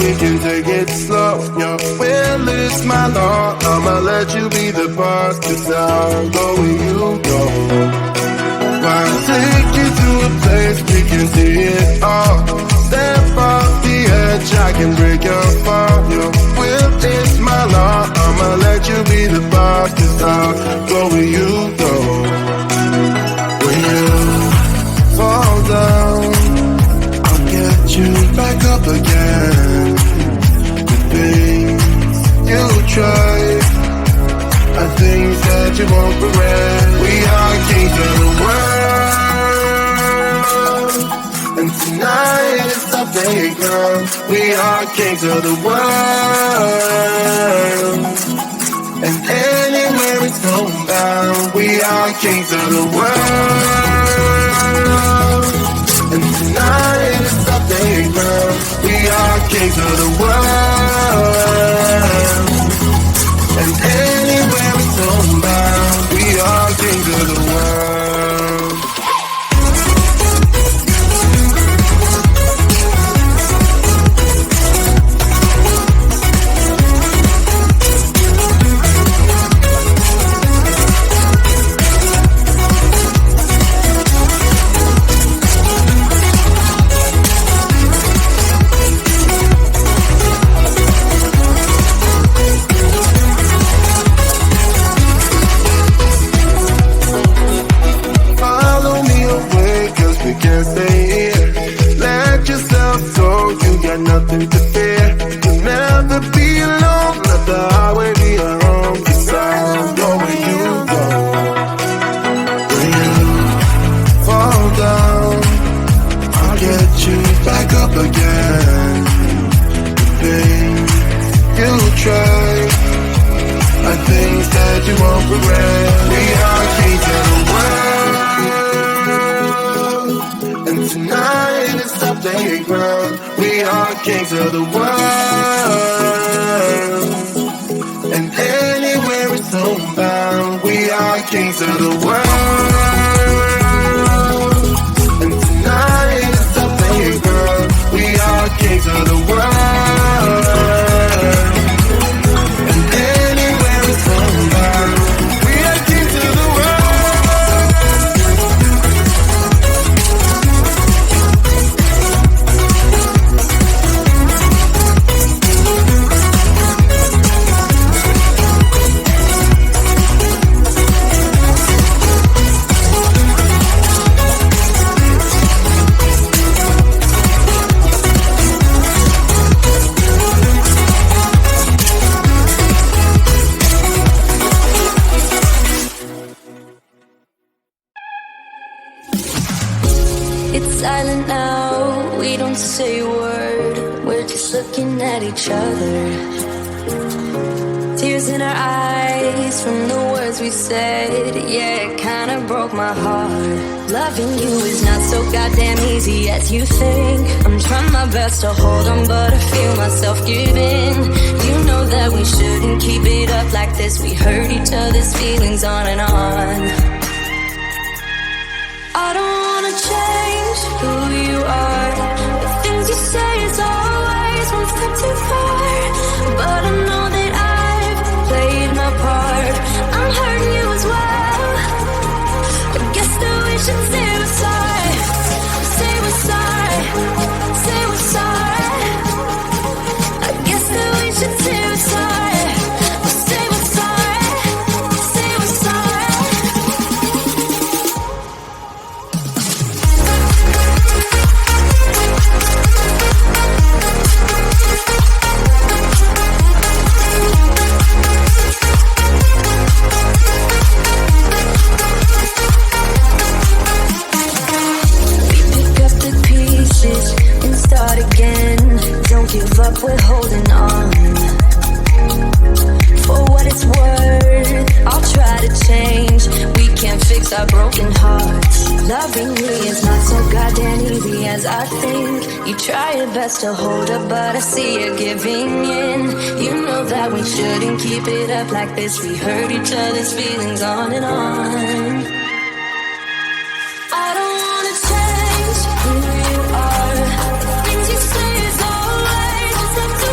we can take it slow. Your will is my law. I'ma let you be the boss, 'cause I'll go where you go. I'll take you to a place we can see it all. Step off the edge, I can break your fall. Your will is my law. I'ma let you be the boss, 'cause I'll go where you go. When you fall down, I'll get you back up again. The things you try are things that you won't regret. We are kings of the world, and tonight is our playground. We are kings of the world, and anywhere it's homebound. We are kings of the world, and tonight is our playground. We are kings of the world, and anywhere it's homebound. We are kings of the world. Can't stay here. Let yourself go. You got nothing to fear. You'll never be alone. Let the highway be your home. 'Cause I'll go where you go. When you fall down, I'll get you back up again. The things you try are things that you won't regret. We are kings of the world, and tonight is our playground. We are kings of the world, and anywhere it's homebound. We are kings of the world, and tonight is our playground. We are kings of the world, and anywhere it's homebound. We are kings of the world. It's silent now, we don't say a word. We're just looking at each other. Tears in our eyes from the words we said. Yeah, it kinda broke my heart. Loving you is not so goddamn easy as you think. I'm trying my best to hold on, but I feel myself giving. You know that we shouldn't keep it up like this. We hurt each other's feelings on and on. I don't wanna change who you are. The things you say is always one step too far. But I know that I've played my part. I'm hurting you as well. I guess that we should say we're sorry. Say we're sorry. Say we're sorry. I guess that we should say we're sorry. Say we're sorry. Say we're sorry. Give up, we're holding on. For what it's worth, I'll try to change. We can't fix our broken hearts. Loving me is not so goddamn easy as I think. You try your best to hold up, but I see you giving in. You know that we shouldn't keep it up like this. We hurt each other's feelings on and on. I don't wanna change who you are. The things you say is always just up to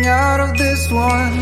getting out of this one.